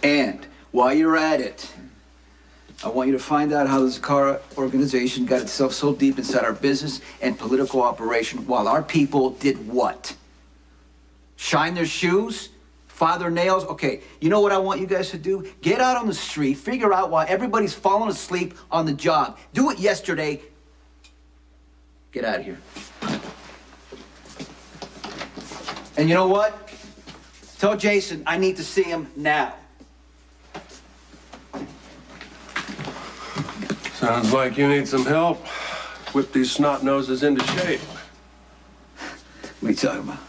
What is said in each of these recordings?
And while you're at it, I want you to find out how the Zakara organization got itself so deep inside our business and political operation while our people did what? Shine their shoes? File their nails? Okay, you know what I want you guys to do? Get out on the street, figure out why everybody's falling asleep on the job. Do it yesterday. Get out of here. And you know what? Tell Jason I need to see him now. Sounds like you need some help. Whip these snot noses into shape. What are you talking about?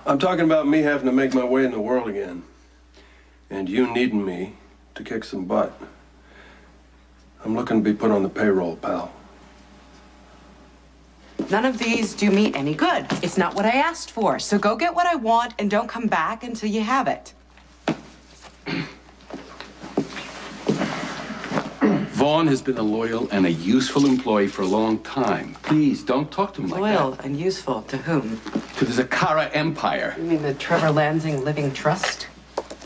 I'm talking about me having to make my way in the world again. And you needing me to kick some butt. I'm looking to be put on the payroll, pal. None of these do me any good. It's not what I asked for. So go get what I want and don't come back until you have it. Vaughn has been a loyal and a useful employee for a long time. Please, don't talk to him like Loyal that. and useful to whom? To the Zakara Empire. You mean the Trevor Lansing Living Trust?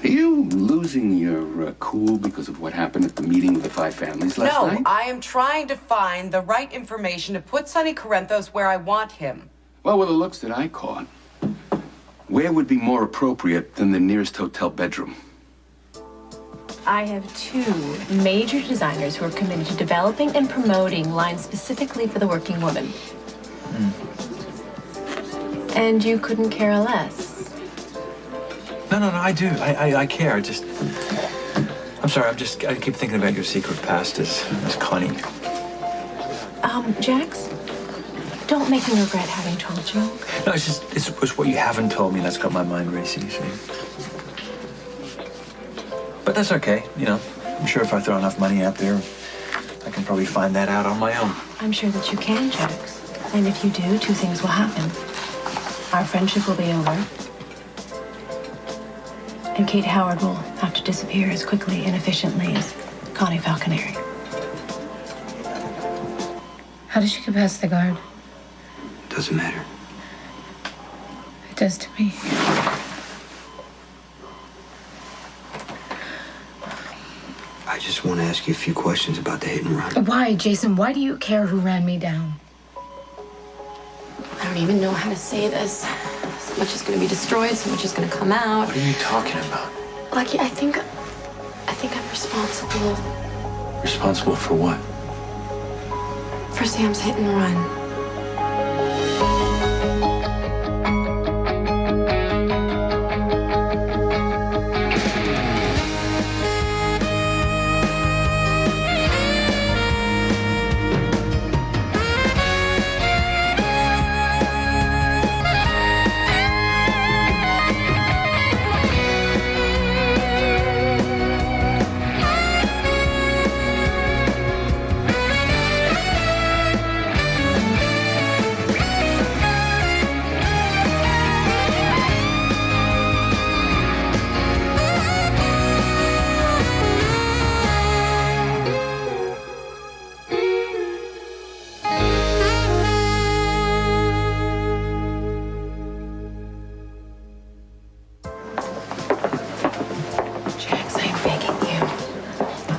Are you losing your cool because of what happened at the meeting of the five families last night? No, I am trying to find the right information to put Sonny Corinthos where I want him. Well, with the looks that I caught, where would be more appropriate than the nearest hotel bedroom? I have two major designers who are committed to developing and promoting lines specifically for the working woman. And you couldn't care less. No, I do. I care. I'm sorry, I keep thinking about your secret past as Connie. Jax, don't make me regret having told you. No, it's what you haven't told me that's got my mind racing, you see. But that's okay, you know. I'm sure if I throw enough money out there, I can probably find that out on my own. I'm sure that you can, Jax. And if you do, two things will happen. Our friendship will be over. And Kate Howard will have to disappear as quickly and efficiently as Connie Falconeri. How did she get past the guard? Doesn't matter. It does to me. I just want to ask you a few questions about the hit and run. Why, Jason? Why do you care who ran me down? I don't even know how to say this. So much is going to be destroyed, so much is going to come out. What are you talking about? Lucky, I think I'm responsible Responsible for what? for Sam's hit and run.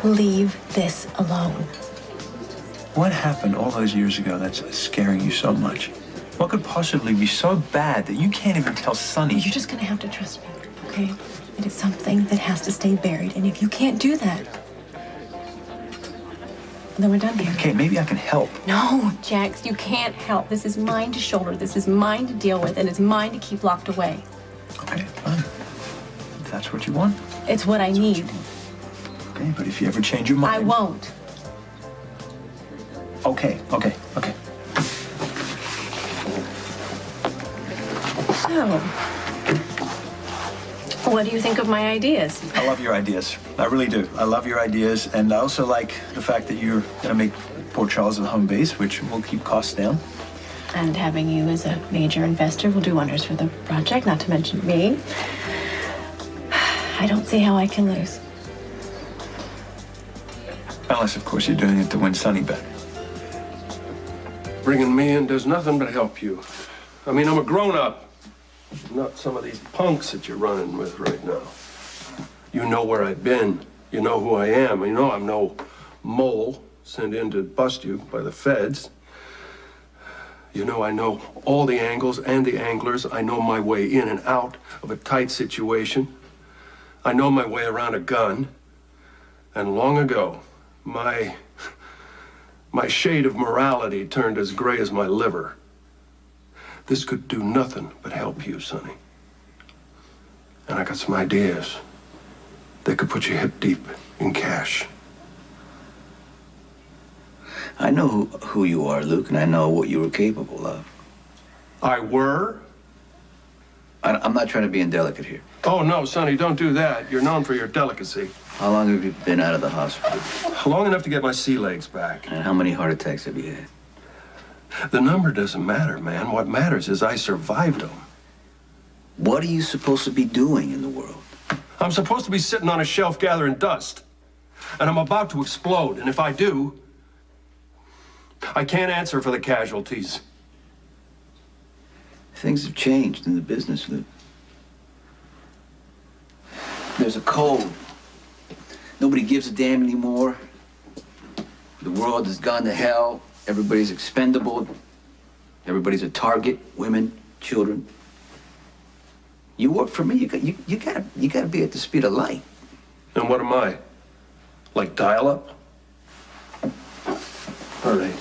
Leave this alone. What happened all those years ago that's scaring you so much? What could possibly be so bad that you can't even tell Sonny? You're just gonna have to trust me, okay? It is something that has to stay buried, and if you can't do that, then we're done here. Okay, maybe I can help. No, Jax, you can't help. This is mine to shoulder. This is mine to deal with, and it's mine to keep locked away. Okay, fine. If that's what you want. It's what I need. Okay, but if you ever change your mind... I won't. Okay. So, what do you think of my ideas? I love your ideas. I really do. I love your ideas, and I also like the fact that you're going to make Port Charles a home base, which will keep costs down. And having you as a major investor will do wonders for the project, not to mention me. I don't see how I can lose. Unless, of course, you're doing it to win Sonny back. Bringing me in does nothing but help you. I mean, I'm a grown-up. Not some of these punks that you're running with right now. You You know where I've been. You know who I am. You know I'm no mole sent in to bust you by the feds. You know I know all the angles and the anglers. I know my way in and out of a tight situation. I know my way around a gun. And long ago, my shade of morality turned as gray as my liver. This could do nothing but help you, Sonny. And I got some ideas that could put you hip deep in cash. I know who you are, Luke, and I know what you were capable of. I were? I'm not trying to be indelicate here. Oh, no, Sonny, don't do that. You're known for your delicacy. How long have you been out of the hospital? Long enough to get my sea legs back. And how many heart attacks have you had? The number doesn't matter, man. What matters is I survived them. What are you supposed to be doing in the world? I'm supposed to be sitting on a shelf gathering dust. And I'm about to explode. And if I do, I can't answer for the casualties. Things have changed in the business, Luke. There's a code. Nobody gives a damn anymore. The world has gone to hell. Everybody's expendable. Everybody's a target. Women, children. You work for me. You gotta be at the speed of light. And what am I? Like dial-up? All right.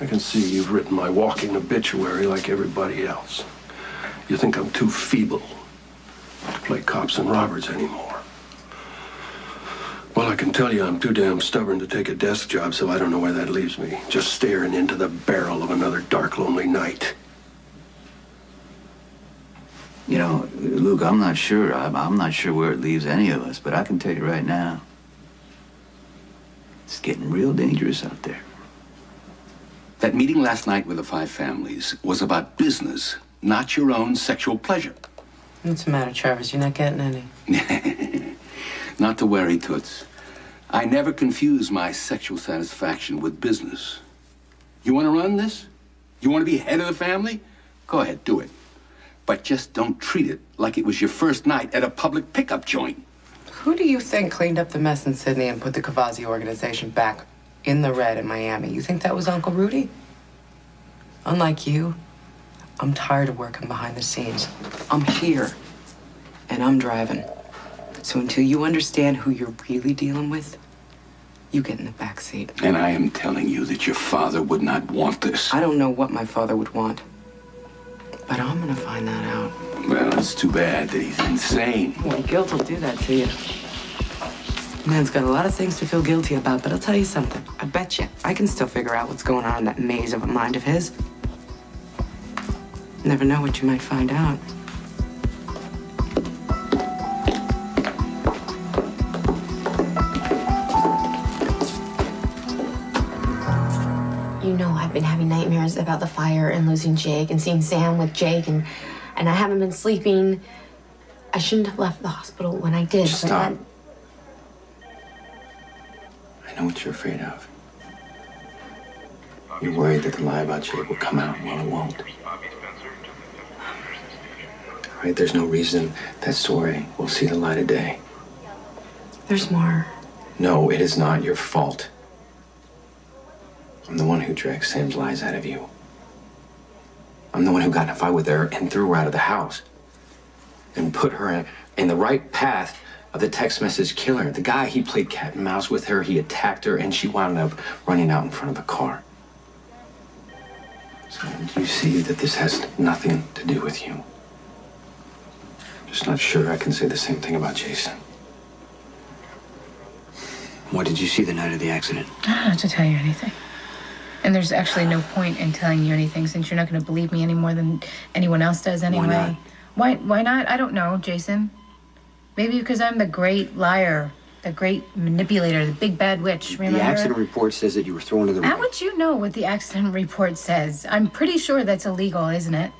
I can see you've written my walking obituary like everybody else. You think I'm too feeble to play cops and robbers anymore. Well, I can tell you I'm too damn stubborn to take a desk job, so I don't know where that leaves me. Just staring into the barrel of another dark, lonely night. You know, Luke, I'm not sure. I'm not sure where it leaves any of us, but I can tell you right now, it's getting real dangerous out there. That meeting last night with the 5 families was about business, not your own sexual pleasure. What's the matter, Travis? You're not getting any. Not to worry, Toots. I never confuse my sexual satisfaction with business. You want to run this? You want to be head of the family? Go ahead, do it. But just don't treat it like it was your first night at a public pickup joint. Who do you think cleaned up the mess in Sydney and put the Cavazzi organization back in the red in Miami? You think that was Uncle Rudy? Unlike you, I'm tired of working behind the scenes. I'm here, and I'm driving. So until you understand who you're really dealing with, you get in the back seat. And I am telling you that your father would not want this. I don't know what my father would want, but I'm gonna find that out. Well, it's too bad that he's insane. Well, guilt will do that to you. Man's got a lot of things to feel guilty about, but I'll tell you something. I bet you I can still figure out what's going on in that maze of a mind of his. Never know what you might find out. You know I've been having nightmares about the fire and losing Jake and seeing Sam with Jake and I haven't been sleeping. I shouldn't have left the hospital when I did. Just but stop. I know what you're afraid of. You're worried that the lie about Jake will come out. Well, it won't. All right, there's no reason that story will see the light of day. There's more. No, it is not your fault. I'm the one who dragged Sam's lies out of you. I'm the one who got in a fight with her and threw her out of the house. And put her in the right path of the text message killer. The guy, he played cat and mouse with her, he attacked her, and she wound up running out in front of a car. So you see that this has nothing to do with you. Just not sure I can say the same thing about Jason. What did you see the night of the accident? I don't have to tell you anything. And there's actually no point in telling you anything since you're not going to believe me any more than anyone else does anyway. Why not? I don't know, Jason. Maybe because I'm the great liar, the great manipulator, the big bad witch, remember? The accident report says that you were thrown to the... How would you know what the accident report says? I'm pretty sure that's illegal, isn't it?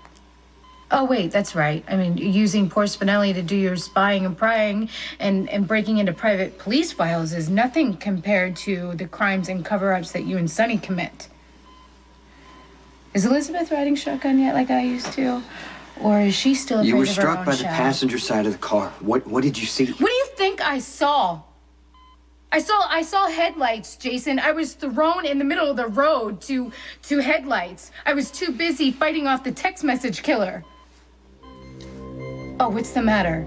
Oh, wait, that's right. I mean, using poor Spinelli to do your spying and prying and breaking into private police files is nothing compared to the crimes and cover-ups that you and Sonny commit. Is Elizabeth riding shotgun yet like I used to? Or is she still afraid You were of her struck own by the shadow? passenger side of the car. What did you see? What do you think I saw? I saw headlights, Jason. I was thrown in the middle of the road to headlights. I was too busy fighting off the text message killer. Oh, what's the matter?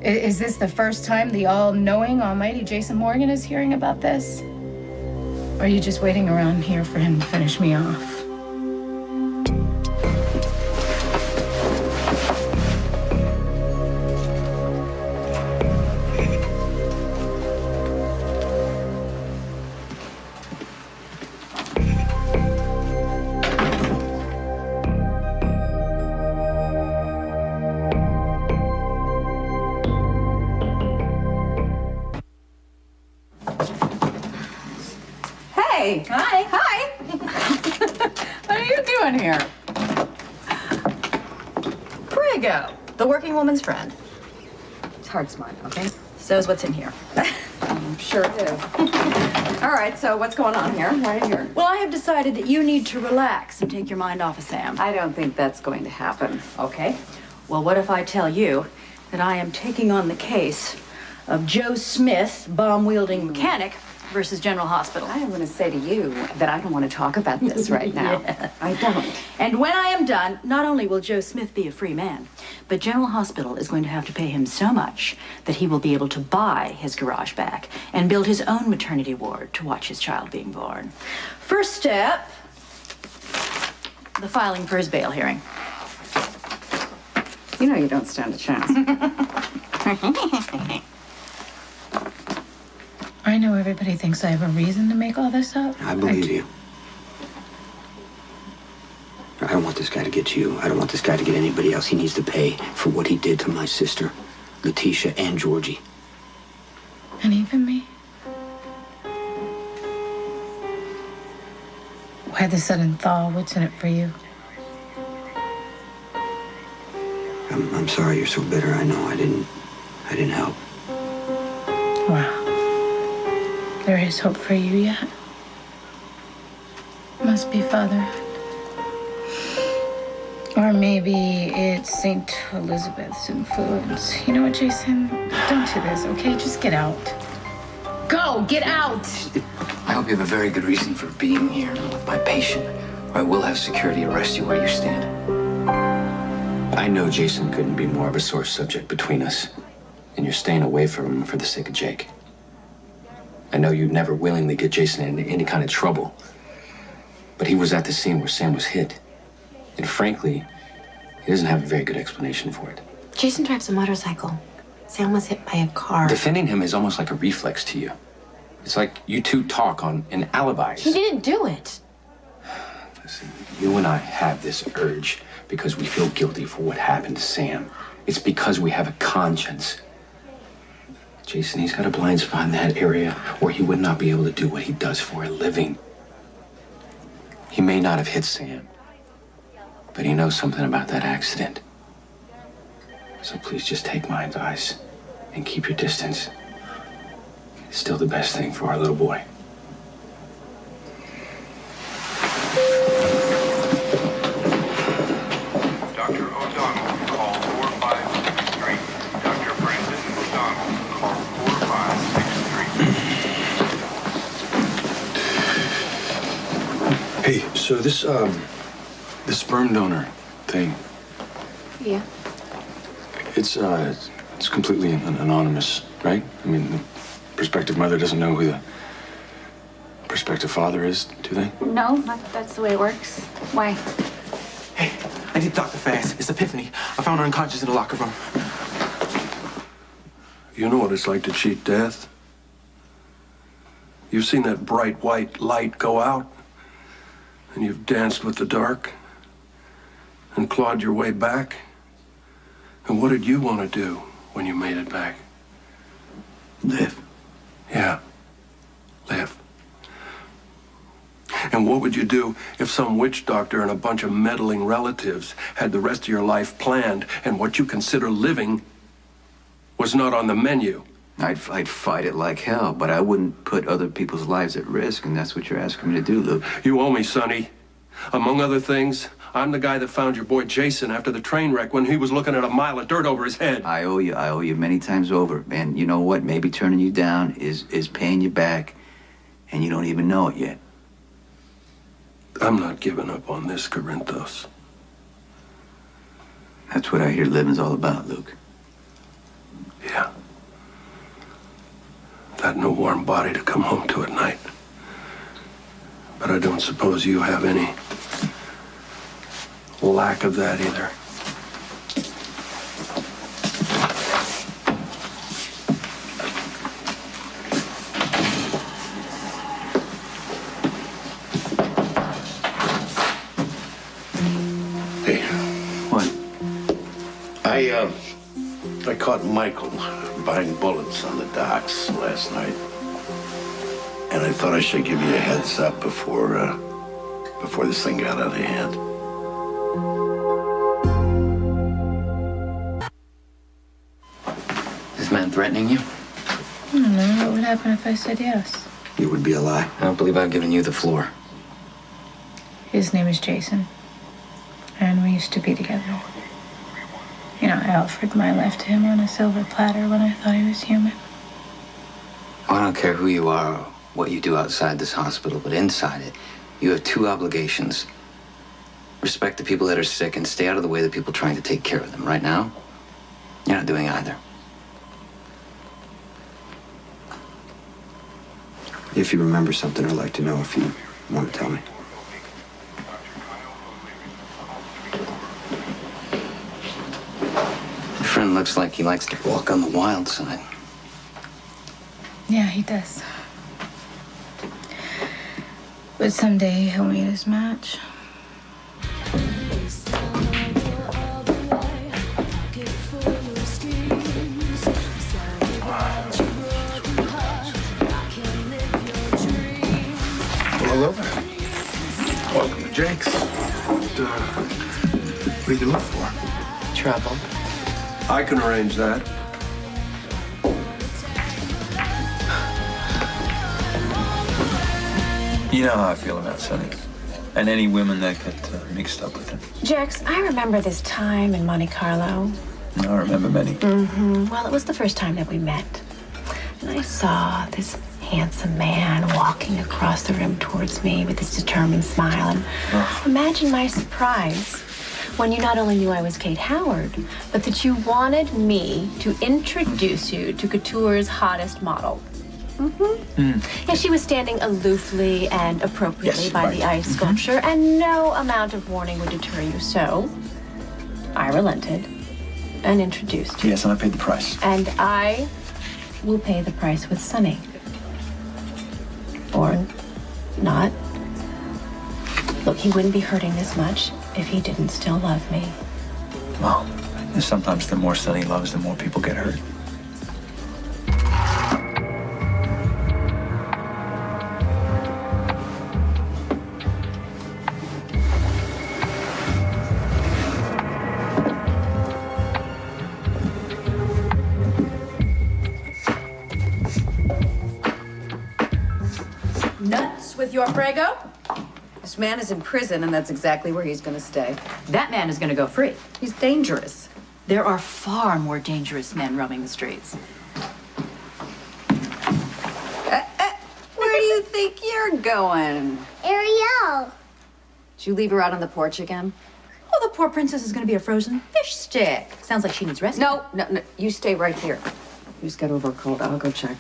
Is this the first time the all-knowing, almighty Jason Morgan is hearing about this? Or are you just waiting around here for him to finish me off? Hey. Hi. Hi. What are you doing here? Prego, the working woman's friend. It's hard smart, okay? So's what's in here. Sure it is. All right, so what's going on here? Why are you here? Well, I have decided that you need to relax and take your mind off of Sam. I don't think that's going to happen. Okay. Well, what if I tell you that I am taking on the case of Joe Smith, bomb-wielding mechanic, versus General Hospital? I am going to say to you that I don't want to talk about this right now. Yeah. I don't. And when I am done, not only will Joe Smith be a free man, but General Hospital is going to have to pay him so much that he will be able to buy his garage back and build his own maternity ward to watch his child being born. First step, the filing for his bail hearing. You know you don't stand a chance. I know everybody thinks I have a reason to make all this up. I believe you. I don't want this guy to get you. I don't want this guy to get anybody else. He needs to pay for what he did to my sister, Letitia, and Georgie. And even me. Why the sudden thaw? What's in it for you? I'm sorry you're so bitter. I know I didn't help. Wow. There is hope for you yet. Must be fatherhood. Or maybe it's St. Elizabeth's influence. You know what, Jason? Don't do this, okay? Just get out. Go! Get out! I hope you have a very good reason for being here with my patient, or I will have security arrest you where you stand. I know Jason couldn't be more of a sore subject between us, and you're staying away from him for the sake of Jake. I know you'd never willingly get Jason into any kind of trouble, but he was at the scene where Sam was hit. And frankly, he doesn't have a very good explanation for it. Jason drives a motorcycle. Sam was hit by a car. Defending him is almost like a reflex to you. It's like you two talk on in alibis. He didn't do it. Listen, you and I have this urge because we feel guilty for what happened to Sam. It's because we have a conscience. Jason, he's got a blind spot in that area where he would not be able to do what he does for a living. He may not have hit Sam, but he knows something about that accident. So please just take my advice and keep your distance. It's still the best thing for our little boy. Dr. O'Donnell, call 4563. Dr. Brandon O'Donnell, call 4563. Hey, so this sperm donor thing, Yeah. it's completely anonymous, right? I mean, the prospective mother doesn't know who the prospective father is, do they? No, that's the way it works. Why? Hey, I need Dr. Fast. It's Epiphany. I found her unconscious in the locker room. You know what it's like to cheat death? You've seen that bright white light go out, and you've danced with the dark and clawed your way back. And what did you want to do when you made it back? Live. Yeah, live. And what would you do if some witch doctor and a bunch of meddling relatives had the rest of your life planned and what you consider living was not on the menu? I'd fight it like hell, but I wouldn't put other people's lives at risk, and that's what you're asking me to do, Luke. You owe me, Sonny. Among other things, I'm the guy that found your boy Jason after the train wreck when he was looking at a mile of dirt over his head. I owe you many times over. And you know what? Maybe turning you down is paying you back, and you don't even know it yet. I'm not giving up on this, Corinthos. That's what I hear living's all about, Luke. Yeah. That no warm body to come home to at night. But I don't suppose you have any lack of that either. Hey. What? I caught Michael buying bullets on the docks last night. And I thought I should give you a heads up before this thing got out of hand. This man threatening you? I don't know. What would happen if I said yes? It would be a lie. I don't believe I've given you the floor. His name is Jason. And we used to be together. You know, I offered my life to him on a silver platter when I thought he was human. I don't care who you are or what you do outside this hospital, but inside it, you have two obligations. Respect the people that are sick and stay out of the way of the people trying to take care of them. Right now, you're not doing either. If you remember something, I'd like to know if you want to tell me. Your friend looks like he likes to walk on the wild side. Yeah, he does. But someday he'll meet his match. Hello there. Welcome to Jake's. What are you looking for? Trouble. I can arrange that. You know how I feel about Sonny. And any women that get mixed up with him. Jax, I remember this time in Monte Carlo. I remember many. Well, it was the first time that we met. And I saw this handsome man walking across the room towards me with this determined smile. And imagine my surprise when you not only knew I was Kate Howard, but that you wanted me to introduce you to Couture's hottest model. Yeah, she was standing aloofly and appropriately by the ice sculpture, and no amount of warning would deter you. So I relented and introduced you. Yes, and I paid the price. And I will pay the price with Sonny. Or not. Look, he wouldn't be hurting this much if he didn't still love me. Well, sometimes the more Sonny loves, the more people get hurt. Nuts with your Prego? This man is in prison, and that's exactly where he's going to stay. That man is going to go free. He's dangerous. There are far more dangerous men roaming the streets. Where do you think you're going? Ariel. Did you leave her out on the porch again? Oh, the poor princess is going to be a frozen fish stick. Sounds like she needs rest. No. You stay right here. You just got over a cold. I'll go check.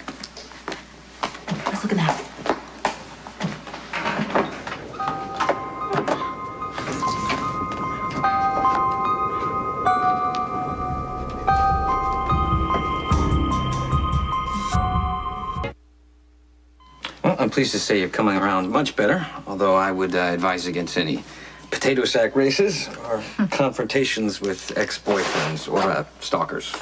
Let's look at that. Well, I'm pleased to say you're coming around much better, although I would advise against any potato sack races or confrontations with ex-boyfriends or stalkers.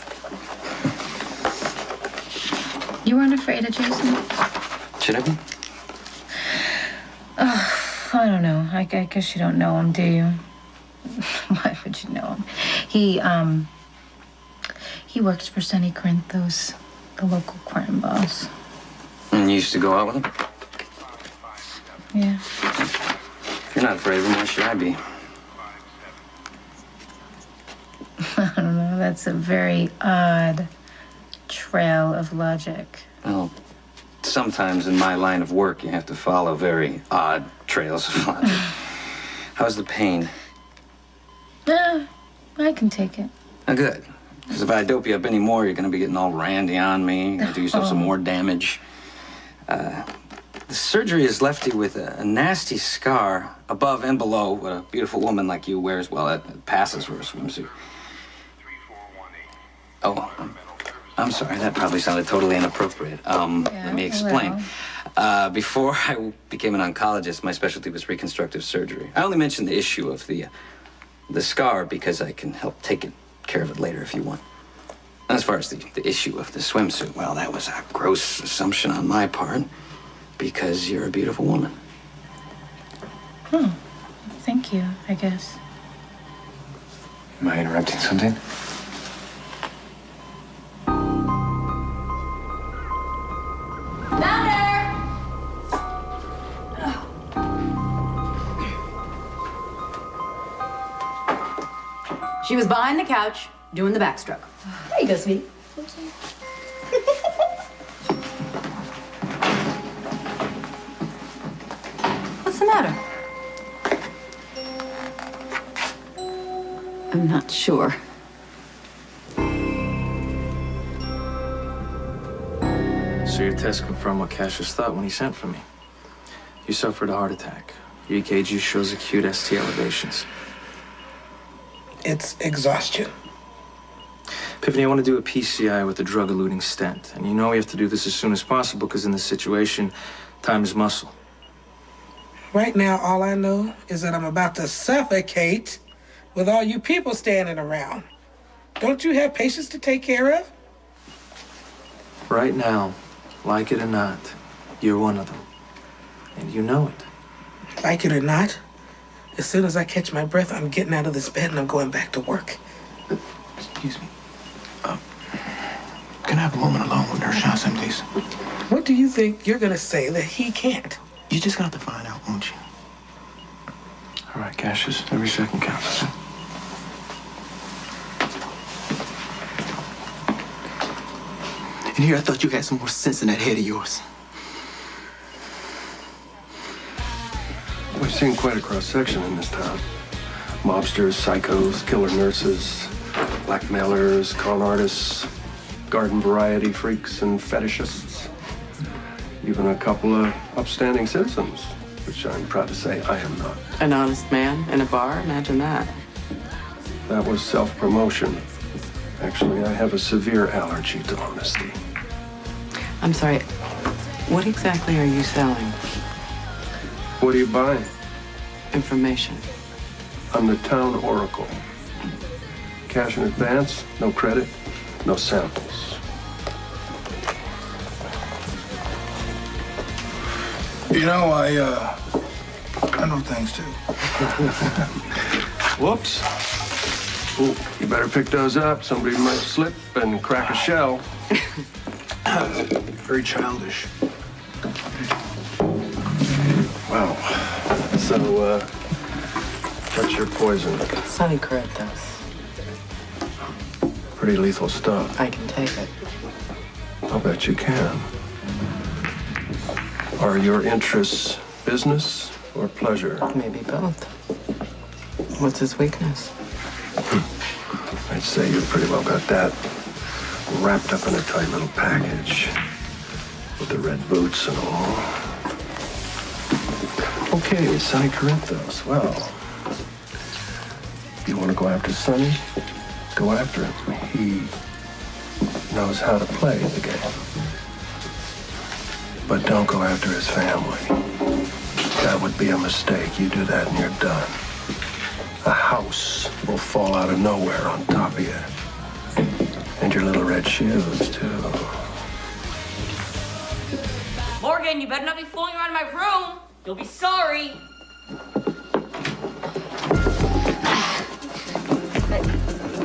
You weren't afraid of Jason? Should I be? I don't know. I guess you don't know him, do you? Why would you know him? He works for Sonny Corinthos, the local crime boss. And you used to go out with him? Yeah. If you're not afraid of him, why should I be? that's a very odd trail of logic. Well, sometimes in my line of work, you have to follow very odd trails of logic. How's the pain? I can take it. Oh, good. Because if I dope you up anymore, you're going to be getting all randy on me. You're going to do yourself some more damage. The surgery has left you with a nasty scar above and below what a beautiful woman like you wears. Well, that passes for a swimsuit. Oh, I'm sorry. That probably sounded totally inappropriate. Let me explain. Before I became an oncologist, my specialty was reconstructive surgery. I only mentioned the issue of the scar because I can help take care of it later if you want. As far as the issue of the swimsuit, well, that was a gross assumption on my part because you're a beautiful woman. Oh, thank you, I guess. Am I interrupting something? She was behind the couch doing the backstroke. There you go, sweetie. What's the matter? I'm not sure. So your test confirmed what Cassius thought when he sent for me. You suffered a heart attack. Your EKG shows acute ST elevations. It's exhaustion. Epiphany, I want to do a PCI with a drug-eluting stent. And you know we have to do this as soon as possible because in this situation, time is muscle. Right now, all I know is that I'm about to suffocate with all you people standing around. Don't you have patients to take care of? Right now, like it or not, you're one of them. And you know it. Like it or not, as soon as I catch my breath, I'm getting out of this bed and I'm going back to work. Excuse me. Can I have a moment alone with Nurse Johnson, please? What do you think you're gonna say that he can't? You're just gonna have to find out, won't you? All right, Cassius, every second counts. In here, I thought you had some more sense in that head of yours. We've seen quite a cross-section in this town. Mobsters, psychos, killer nurses, blackmailers, con artists, garden variety freaks and fetishists. Even a couple of upstanding citizens, which I'm proud to say I am not. An honest man in a bar? Imagine that. That was self-promotion. Actually, I have a severe allergy to honesty. I'm sorry. What exactly are you selling? What are you buying? Information. I'm the town oracle. Cash in advance, no credit, no samples. You know, I know things too. Whoops. Ooh, you better pick those up. Somebody might slip and crack a shell. Very childish. Wow. So, what's your poison? Sunny Corinthos. Pretty lethal stuff. I can take it. I'll bet you can. Are your interests business or pleasure? Maybe both. What's his weakness? I'd say you pretty well got that wrapped up in a tight little package with the red boots and all. Okay, Sonny Corinthos. Well, you want to go after Sonny? Go after him. He knows how to play the game. But don't go after his family. That would be a mistake. You do that and you're done. A house will fall out of nowhere on top of you. And your little red shoes, too. Morgan, you better not be fooling around in my room. You'll be sorry.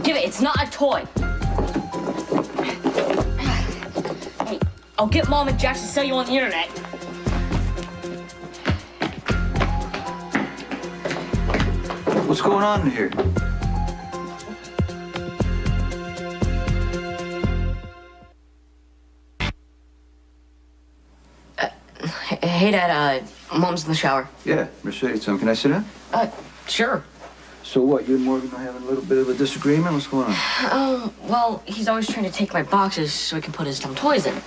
Give it. It's not a toy. Hey, I'll get Mom and Jax to sell you on the internet. What's going on in here? Hey, Dad, Mom's in the shower. Yeah, Mercedes, son, can I sit down? Sure. So what, you and Morgan are having a little bit of a disagreement? What's going on? Well, he's always trying to take my boxes so he can put his dumb toys in.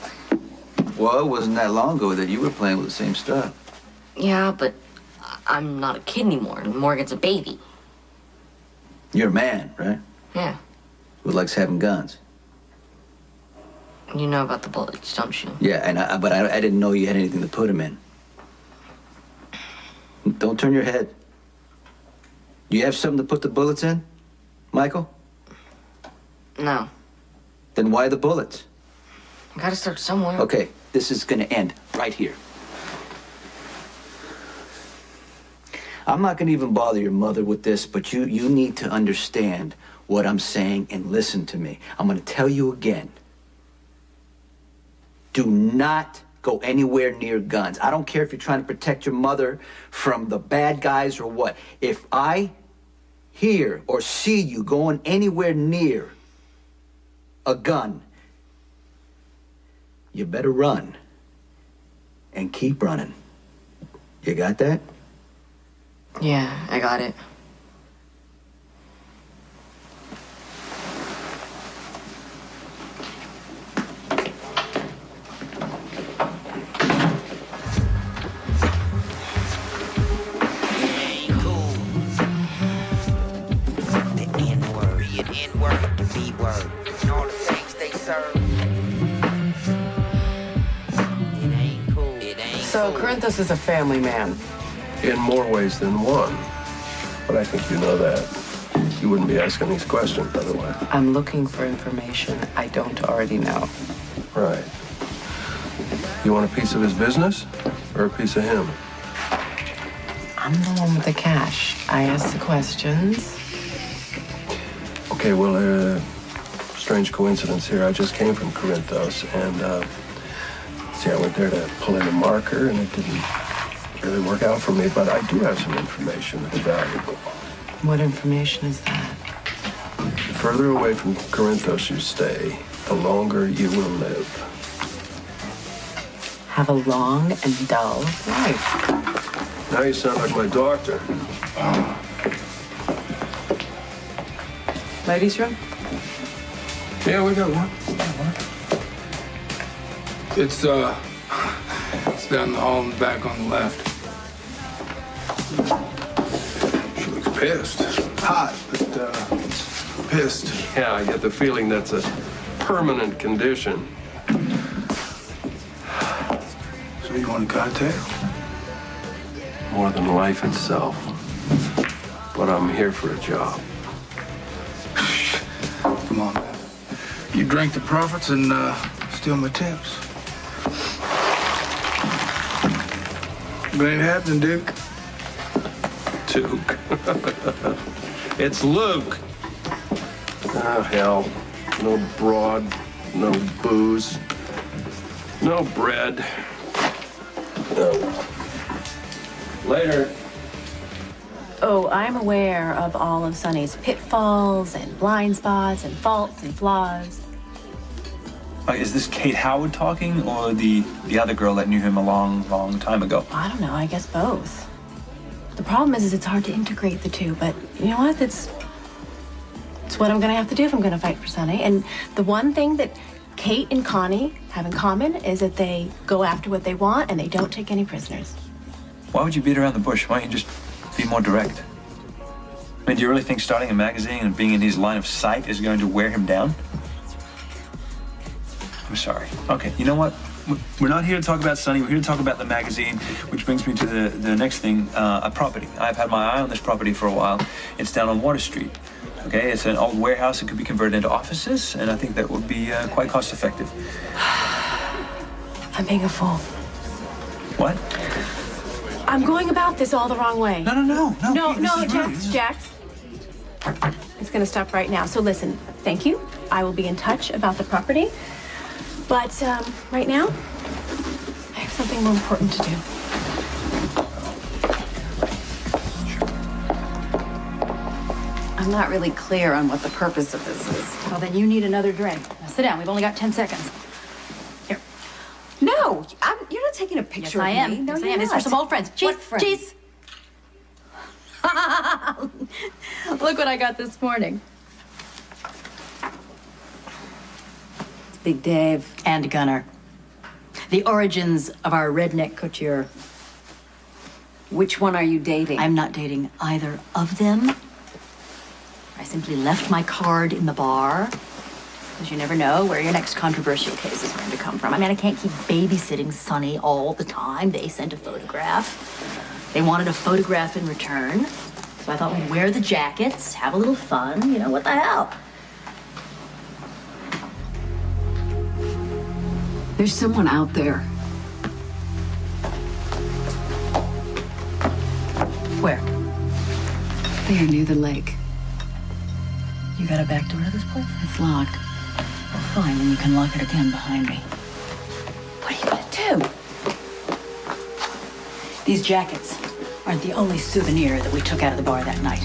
Well, it wasn't that long ago that you were playing with the same stuff. Yeah, but I'm not a kid anymore, and Morgan's a baby. You're a man, right? Yeah. Who likes having guns. You know about the bullets, don't you? Yeah, and I didn't know you had anything to put them in. Don't turn your head. Do you have something to put the bullets in, Michael? No. Then why the bullets? I gotta start somewhere. Okay, this is gonna end right here. I'm not gonna even bother your mother with this, but you need to understand what I'm saying and listen to me. I'm gonna tell you again. Do not go anywhere near guns. I don't care if you're trying to protect your mother from the bad guys or what. If I hear or see you going anywhere near a gun, you better run and keep running. You got that? Yeah, I got it. So Corinthos is a family man. In more ways than one. But I think you know that. You wouldn't be asking these questions otherwise. I'm looking for information I don't already know. Right. You want a piece of his business or a piece of him? I'm the one with the cash. I ask the questions. Okay, well, strange coincidence here. I just came from Corinthos, and, see, I went there to pull in a marker, and it didn't really work out for me, but I do have some information that's valuable. What information is that? The further away from Corinthos you stay, the longer you will live. Have a long and dull life. Now you sound like my doctor. Ladies' room? Yeah, we got one. It's down the hall in the back on the left. She looks pissed. Hot, but pissed. Yeah, I get the feeling that's a permanent condition. So you want a cocktail? More than life itself. But I'm here for a job. Come on, man. You drink the profits and steal my tips. But ain't happening, Duke. Duke. It's Luke. Oh, hell. No broad, no booze, no bread. No. Later. Oh, I'm aware of all of Sonny's pitfalls and blind spots and faults and flaws. Is this Kate Howard talking, or the other girl that knew him a long time ago? I don't know, I guess both. The problem is it's hard to integrate the two, but you know what? It's what I'm gonna have to do if I'm gonna fight for Sonny. And the one thing that Kate and Connie have in common is that they go after what they want and they don't take any prisoners. Why would you beat around the bush? Why don't you just be more direct? I mean, do you really think starting a magazine and being in his line of sight is going to wear him down? I'm sorry. Okay, you know what? We're not here to talk about Sonny. We're here to talk about the magazine, which brings me to the next thing, a property. I've had my eye on this property for a while. It's down on Water Street. Okay, it's an old warehouse that could be converted into offices, and I think that would be quite cost effective. I'm being a fool. What? I'm going about this all the wrong way. No, Jax. It's gonna stop right now. So listen, thank you. I will be in touch about the property. But right now, I have something more important to do. I'm not really clear on what the purpose of this is. Well, then you need another drink. Now sit down. We've only got 10 seconds. No, you're not taking a picture Yes, I of am. me. No, yes, I you're am. It's for not. some old friends. Cheese, What friends? cheese. Look what I got this morning. It's Big Dave. And Gunner. The origins of our redneck couture. Which one are you dating? I'm not dating either of them. I simply left my card in the bar. Because you never know where your next controversial case is going to come from. I mean, I can't keep babysitting Sonny all the time. They sent a photograph. They wanted a photograph in return. So I thought we'd wear the jackets, have a little fun. You know, what the hell? There's someone out there. Where? There, near the lake. You got a back door to this place? It's locked. Well, fine, then you can lock it again behind me. What are you gonna do? These jackets aren't the only souvenir that we took out of the bar that night.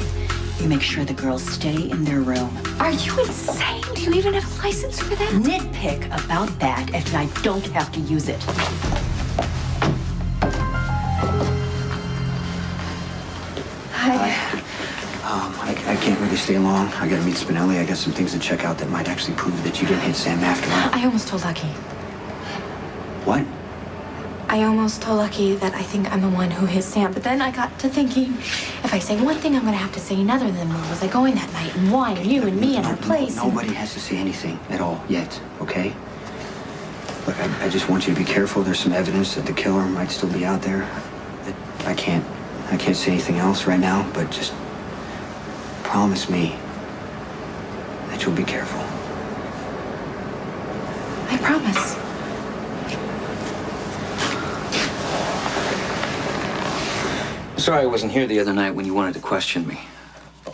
You make sure the girls stay in their room. Are you insane? Do you even have a license for that? Nitpick about that if I don't have to use it. I can't really stay long. I gotta meet Spinelli. I got some things to check out that might actually prove that you didn't hit Sam after all. I almost told Lucky. What? I almost told Lucky that I think I'm the one who hit Sam, but then I got to thinking, if I say one thing, I'm gonna have to say another. Then where was I going that night, and why, and you, and me, and our place? Nobody has to say anything at all yet, okay? Look, I just want you to be careful. There's some evidence that the killer might still be out there. I can't say anything else right now, but just promise me that you'll be careful. I promise. Sorry I wasn't here the other night when you wanted to question me.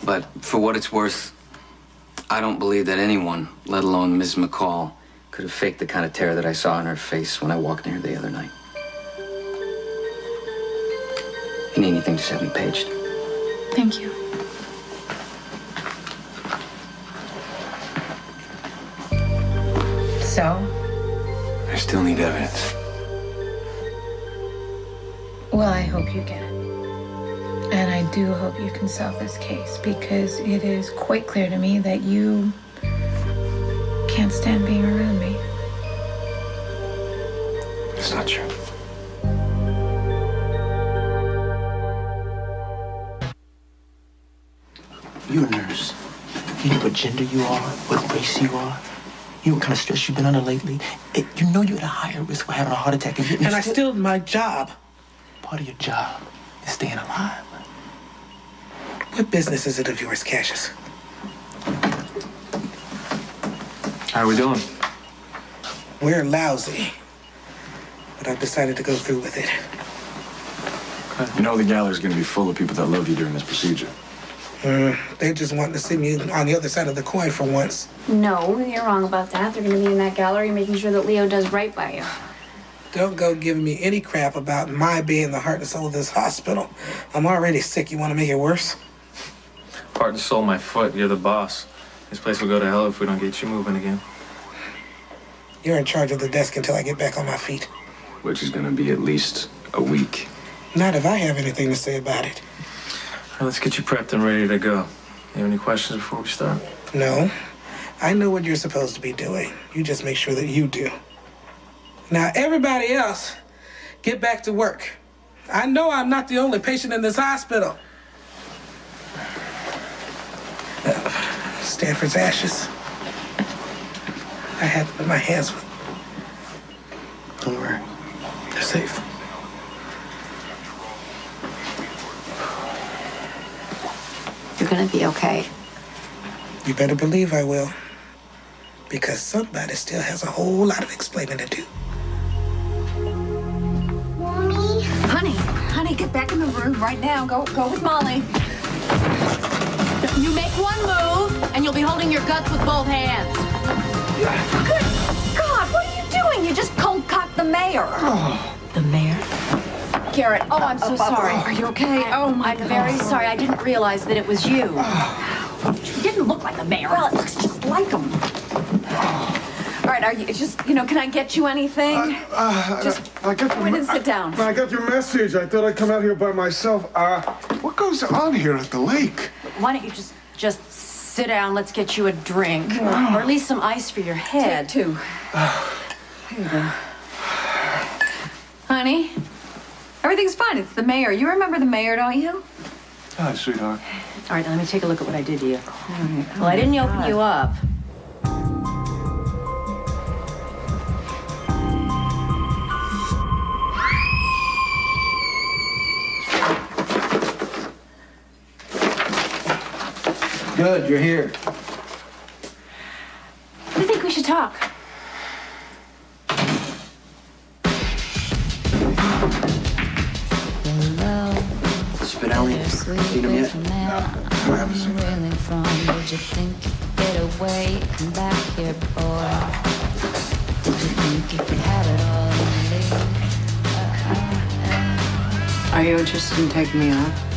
But for what it's worth, I don't believe that anyone, let alone Ms. McCall, could have faked the kind of terror that I saw on her face when I walked in here the other night. If you need anything, just have me paged. Thank you. So? I still need evidence. Well, I hope you get it. And I do hope you can solve this case, because it is quite clear to me that you can't stand being around me. It's not true. You're a nurse. You know what gender you are, what race you are. You know what kind of stress you've been under lately. You know you're at a higher risk for having a heart attack. And I still my job. Part of your job is staying alive. What business is it of yours, Cassius? How are we doing? We're lousy. But I've decided to go through with it. You know the gallery's gonna be full of people that love you during this procedure. They're just wanting to see me on the other side of the coin for once. No, you're wrong about that. They're going to be in that gallery making sure that Leo does right by you. Don't go giving me any crap about my being the heart and soul of this hospital. I'm already sick. You want to make it worse? Heart and soul, my foot. You're the boss. This place will go to hell if we don't get you moving again. You're in charge of the desk until I get back on my feet. Which is gonna be at least a week. Not if I have anything to say about it. All right, let's get you prepped and ready to go. You have any questions before we start? No. I know what you're supposed to be doing. You just make sure that you do. Now, everybody else, get back to work. I know I'm not the only patient in this hospital. Stanford's ashes. I had to put my hands with. Don't worry. They're safe. You're going to be okay. You better believe I will. Because somebody still has a whole lot of explaining to do. Honey, get back in the room right now. Go with Molly. You make one move, and you'll be holding your guts with both hands. Good God, what are you doing? You just cold-cocked the mayor. The mayor? Garrett. Oh, I'm so sorry. Are you okay? Oh, my God. I'm very sorry. I didn't realize that it was you. He didn't look like the mayor. Well, it looks just like him. All right, are you just, can I get you anything? Just I got go in and sit down. I got your message. I thought I'd come out here by myself. What goes on here at the lake? Why don't you just sit down? Let's get you a drink, or at least some ice for your head. Take two. Here you go. Honey, everything's fine. It's the mayor. You remember the mayor, don't you? Hi, sweetheart. All right, let me take a look at what I did to you. Well, I didn't open you up. Good, you're here. I think we should talk. Spinelli, seen him yet? No, I haven't seen him. Did you think you'd get away? Come back here, boy. Did you think you could have it all and leave? Are you interested in taking me off?